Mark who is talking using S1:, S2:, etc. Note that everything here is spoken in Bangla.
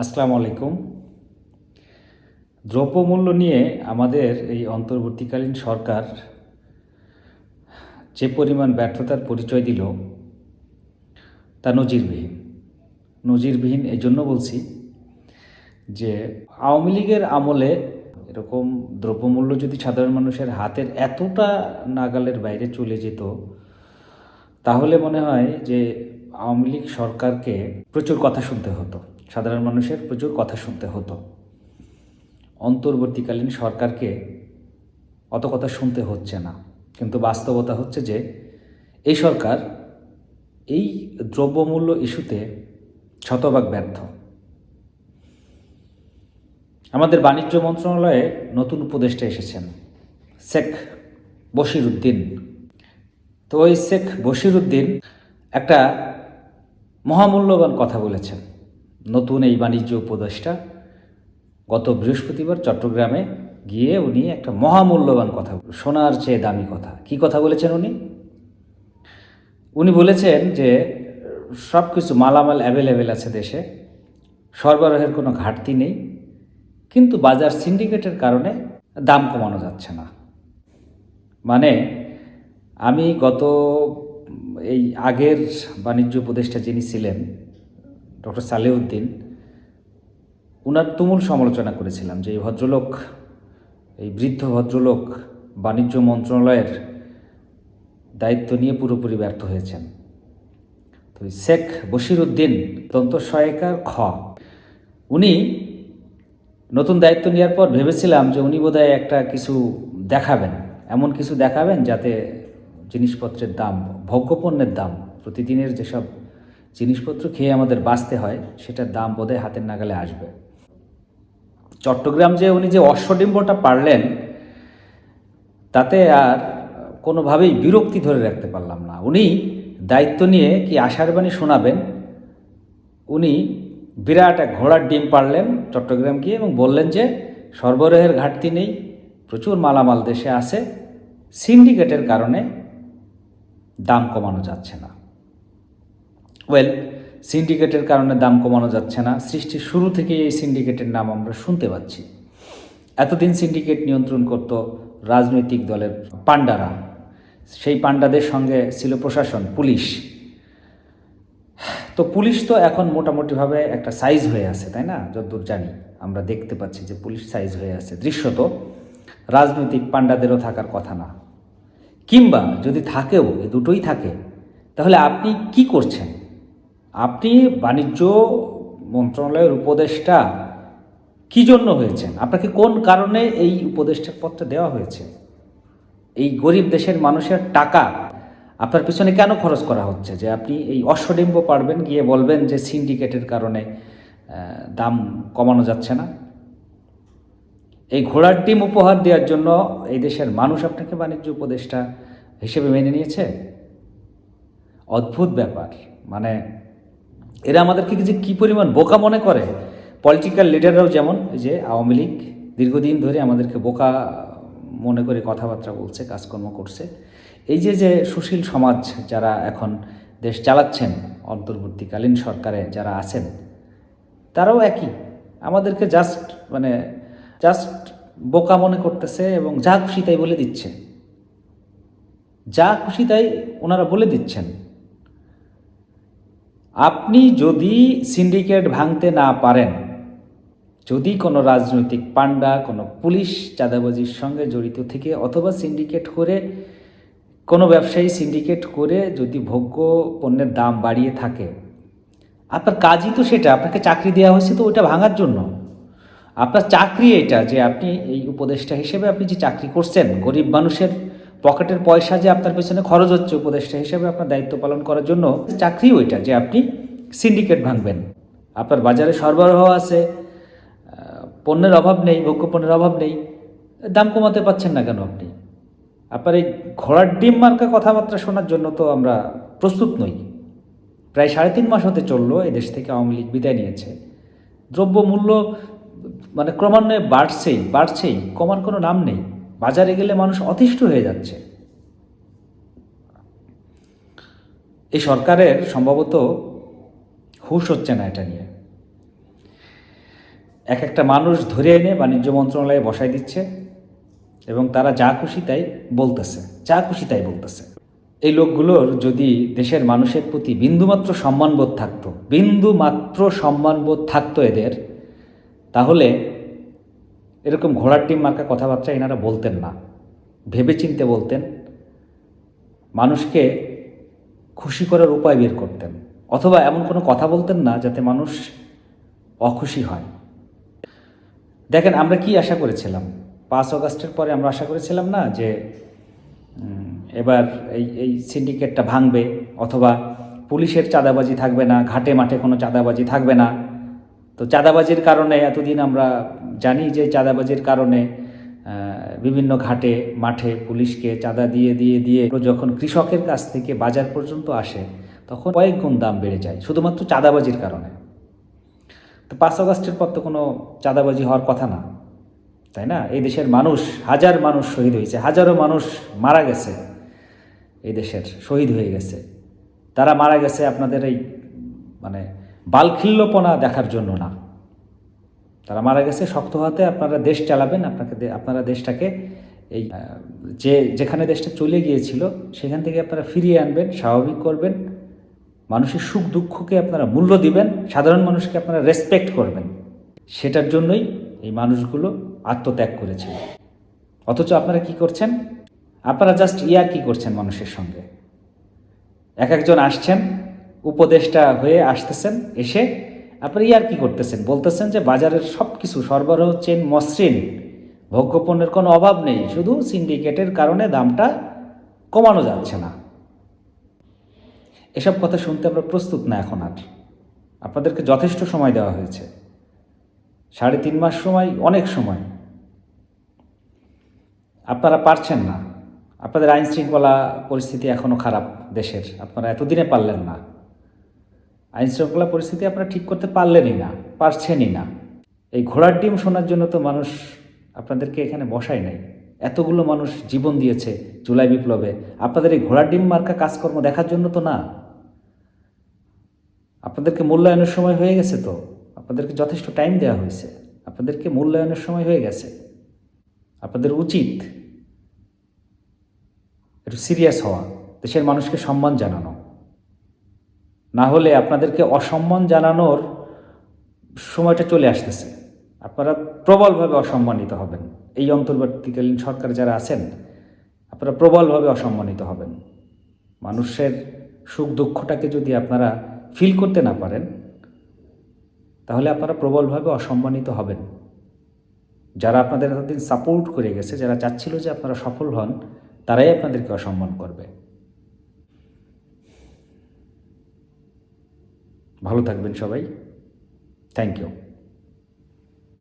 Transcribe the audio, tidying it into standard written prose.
S1: আসসালামু আলাইকুম। দ্রব্যমূল্য নিয়ে আমাদের এই অন্তর্বর্তীকালীন সরকার যে পরিমাণ ব্যর্থতার পরিচয় দিল তা নজিরবিহীন এই জন্য বলছি যে আওয়ামী লীগের আমলে এরকম দ্রব্যমূল্য যদি সাধারণ মানুষের হাতের এতটা নাগালের বাইরে চলে যেত তাহলে মনে হয় যে আওয়ামী লীগ সরকারকে প্রচুর কথা শুনতে হতো, সাধারণ মানুষের প্রচুর কথা শুনতে হতো। অন্তর্বর্তীকালীন সরকারকে অত কথা শুনতে হচ্ছে না, কিন্তু বাস্তবতা হচ্ছে যে এই সরকার এই দ্রব্যমূল্য ইস্যুতে শতভাগ ব্যর্থ। আমাদের বাণিজ্য মন্ত্রণালয়ে নতুন উপদেষ্টা এসেছেন শেখ বশিরউদ্দিন। তো ওই শেখ বশিরউদ্দিন একটা মহামূল্যবান কথা বলেছেন। নতুন এই বাণিজ্য উপদেষ্টা গত বৃহস্পতিবার চট্টগ্রামে গিয়ে উনি একটা মহামূল্যবান কথা, সোনার চেয়ে দামি কথা। কি কথা বলেছেন উনি বলেছেন যে সব কিছু মালামাল অ্যাভেলেবেল আছে দেশে, সরবরাহের কোনো ঘাটতি নেই, কিন্তু বাজার সিন্ডিকেটের কারণে দাম কমানো যাচ্ছে না। মানে আমি গত এই আগের বাণিজ্য উপদেষ্টা যিনি ছিলেন ডক্টর সালেউদ্দিন, উনার তুমুল সমালোচনা করেছিলাম যে এই ভদ্রলোক, এই বৃদ্ধ ভদ্রলোক বাণিজ্য মন্ত্রণালয়ের দায়িত্ব নিয়ে পুরোপুরি ব্যর্থ হয়েছেন। তো শেখ বশিরউদ্দিন সহায়িকার উনি নতুন দায়িত্ব নেওয়ার পর ভেবেছিলাম যে উনি বোধহয় একটা কিছু দেখাবেন, এমন কিছু দেখাবেন যাতে জিনিসপত্রের দাম, ভোগ্যপণ্যের দাম, প্রতিদিনের যেসব জিনিসপত্র খেয়ে আমাদের বাঁচতে হয় সেটার দাম বোধহয় হাতের নাগালে আসবে। চট্টগ্রাম যে উনি যে অশ্বডিম্বটা পারলেন তাতে আর কোনোভাবেই বিরক্তি ধরে রাখতে পারলাম না। উনি দায়িত্ব নিয়ে কি আশার বাণী শোনাবেন, উনি বিরাট এক ঘোড়ার ডিম পারলেন চট্টগ্রাম গিয়ে এবং বললেন যে সরবরাহের ঘাটতি নেই, প্রচুর মালামাল দেশে আছে, সিন্ডিকেটের কারণে দাম কমানো যাচ্ছে না। সিন্ডিকেটের কারণে দাম কমানো যাচ্ছে না, সৃষ্টির শুরু থেকে এই সিন্ডিকেটের নাম আমরা শুনতে পাচ্ছি। এতদিন সিন্ডিকেট নিয়ন্ত্রণ করত রাজনৈতিক দলের পান্ডারা, সেই পান্ডাদের সঙ্গে ছিল প্রশাসন, পুলিশ। তো পুলিশ তো এখন মোটামুটিভাবে একটা সাইজ হয়ে আছে, তাই না? যতদূর জানি আমরা দেখতে পাচ্ছি যে পুলিশ সাইজ হয়ে আছে। দৃশ্যত রাজনৈতিক পান্ডাদেরও থাকার কথা না, কিংবা যদি থাকেও, এ দুটোই থাকে, তাহলে আপনি কি করছেন? আপনি বাণিজ্য মন্ত্রণালয়ের উপদেষ্টা কী জন্য হয়েছেন? আপনাকে কোন কারণে এই উপদেষ্টার পদটা দেওয়া হয়েছে? এই গরিব দেশের মানুষের টাকা আপনার পিছনে কেন খরচ করা হচ্ছে যে আপনি এই অশ্বডিম্ব পারবেন, গিয়ে বলবেন যে সিন্ডিকেটের কারণে দাম কমানো যাচ্ছে না? এই ঘোড়ার ডিম উপহার দেওয়ার জন্য এই দেশের মানুষ আপনাকে বাণিজ্য উপদেষ্টা হিসেবে মেনে নিয়েছে? অদ্ভুত ব্যাপার। মানে এরা আমাদেরকে যে কী পরিমাণ বোকা মনে করে। পলিটিক্যাল লিডাররাও যেমন, এই যে আওয়ামী লীগ দীর্ঘদিন ধরে আমাদেরকে বোকা মনে করে কথাবার্তা বলছে, কাজকর্ম করছে। এই যে সুশীল সমাজ যারা এখন দেশ চালাচ্ছেন, অন্তর্বর্তীকালীন সরকারে যারা আছেন, তারাও একই, আমাদেরকে জাস্ট বোকা মনে করতেছে এবং যা খুশি তাই বলে দিচ্ছে, যা খুশি তাই ওনারা বলে দিচ্ছেন। আপনি যদি সিন্ডিকেট ভাঙতে না পারেন, যদি কোনো রাজনৈতিক পান্ডা, কোনো পুলিশ চাঁদাবাজির সঙ্গে জড়িত থেকে, অথবা সিন্ডিকেট করে কোনো ব্যবসায়ী সিন্ডিকেট করে যদি ভোগ্য পণ্যের দাম বাড়িয়ে থাকে, আপনার কাজই তো সেটা। আপনাকে চাকরি দেওয়া হয়েছে তো ওইটা ভাঙার জন্য। আপনার চাকরি এটা যে আপনি এই উপদেষ্টা হিসেবে আপনি যে চাকরি করছেন, গরিব মানুষের পকেটের পয়সা যে আপনার পেছনে খরচ হচ্ছে উপদেষ্টা হিসেবে আপনার দায়িত্ব পালন করার জন্য, চাকরি ওইটা যে আপনি সিন্ডিকেট ভাঙবেন। আপনার বাজারে সরবরাহ আছে, পণ্যের অভাব নেই, ভোগ্য পণ্যের অভাব নেই, দাম কমাতে পারছেন না কেন আপনি? আপনার এই ঘোড়ার ডিম মার্কা কথাবার্তা শোনার জন্য তো আমরা প্রস্তুত নই। প্রায় 3.5 মাস হতে চললো এই দেশ থেকে আওয়ামী লীগ বিদায় নিয়েছে। দ্রব্যমূল্য ক্রমান্বয়ে বাড়ছেই, কমার কোনো নাম নেই। বাজারে গেলে মানুষ অতিষ্ঠ হয়ে যাচ্ছে। এই সরকারের সম্ভবত হুঁশ হচ্ছে না এটা নিয়ে। এক একটা মানুষ ধরে এনে বাণিজ্য মন্ত্রণালয়ে বসাই দিচ্ছে এবং তারা যা খুশি তাই বলতেছে, যা খুশি তাই বলতেছে। এই লোকগুলোর যদি দেশের মানুষের প্রতি বিন্দুমাত্র সম্মানবোধ থাকতো, বিন্দুমাত্র সম্মানবোধ থাকতো এদের, তাহলে এরকম ঘোড়ার ডিম মার্কা কথাবার্তা এনারা বলতেন না, ভেবেচিন্তে বলতেন, মানুষকে খুশি করার উপায় বের করতেন, অথবা এমন কোনো কথা বলতেন না যাতে মানুষ অখুশি হয়। দেখেন, আমরা কি আশা করেছিলাম 5 আগস্টের পরে? আমরা আশা করেছিলাম না যে এবার এই সিন্ডিকেটটা ভাঙবে, অথবা পুলিশের চাঁদাবাজি থাকবে না, ঘাটে মাঠে কোনো চাঁদাবাজি থাকবে না। তো চাঁদাবাজির কারণে এতদিন আমরা জানি যে চাঁদাবাজির কারণে বিভিন্ন ঘাটে মাঠে পুলিশকে চাঁদা দিয়ে দিয়ে দিয়ে যখন কৃষকের কাছ থেকে বাজার পর্যন্ত আসে তখন কয়েক গুণ দাম বেড়ে যায় শুধুমাত্র চাঁদাবাজির কারণে। তো 5 আগস্টের পর তো কোনো চাঁদাবাজি হওয়ার কথা না, তাই না? এই দেশের মানুষ, হাজার মানুষ শহীদ হয়েছে, হাজারো মানুষ মারা গেছে, এই দেশের শহীদ হয়ে গেছে। তারা মারা গেছে আপনাদের এই মানে বালখিল্যপনা দেখার জন্য না, তারা মারা গেছে শক্ত হাতে আপনারা দেশ চালাবেন, আপনারা দেশটাকে এই যেখানে দেশটা চলে গিয়েছিল সেখান থেকে আপনারা ফিরিয়ে আনবেন, স্বাভাবিক করবেন, মানুষের সুখ দুঃখকে আপনারা মূল্য দিবেন, সাধারণ মানুষকে আপনারা রেসপেক্ট করবেন। সেটার জন্যই এই মানুষগুলো আত্মত্যাগ করেছিল। অথচ আপনারা কি করছেন? আপনারা জাস্ট কি করছেন মানুষের সঙ্গে। একজন আসছেন, উপদেষ্টা হয়ে আসতেছেন, এসে আপনারা কি করতেছেন? বলতেছেন যে বাজারের সব কিছু সরবরাহ চেন মসৃণ, ভোগ্যপণ্যের কোনো অভাব নেই, শুধু সিন্ডিকেটের কারণে দামটা কমানো যাচ্ছে না। এসব কথা শুনতে আমরা প্রস্তুত না এখন আর। আপনাদেরকে যথেষ্ট সময় দেওয়া হয়েছে, 3.5 মাস সময়, অনেক সময়। আপনারা পারছেন না, আপনাদের আইন শৃঙ্খলা পরিস্থিতি এখনও খারাপ দেশের, আপনারা এতদিনে পারলেন না। আইন শৃঙ্খলা পরিস্থিতি আপনারা ঠিক করতে পারলেনই না, পারছেনই না। এই ঘোড়ার ডিম শোনার জন্য তো মানুষ আপনাদেরকে এখানে বসায় নাই। এতগুলো মানুষ জীবন দিয়েছে জুলাই বিপ্লবে, আপনাদের এই ঘোড়ার ডিম মার্কা কাজকর্ম দেখার জন্য তো না। আপনাদেরকে মূল্যায়নের সময় হয়ে গেছে, তো আপনাদেরকে যথেষ্ট টাইম দেওয়া হয়েছে, আপনাদেরকে মূল্যায়নের সময় হয়ে গেছে। আপনাদের উচিত একটু সিরিয়াস হওয়া, দেশের মানুষকে সম্মান জানানো। না হলে আপনাদেরকে অসম্মান জানানোর সময়টা চলে আসতেছে, আপনারা প্রবলভাবে অসম্মানিত হবেন। এই অন্তর্বর্তীকালীন সরকার যারা আছেন, আপনারা প্রবলভাবে অসম্মানিত হবেন। মানুষের সুখ দুঃখটাকে যদি আপনারা ফিল করতে না পারেন, তাহলে আপনারা প্রবলভাবে অসম্মানিত হবেন। যারা আপনাদের এতদিন সাপোর্ট করে গেছে, যারা চাচ্ছিল যে আপনারা সফল হন, তারাই আপনাদেরকে অসম্মান করবে। ভালো থাকবেন সবাই। Thank you.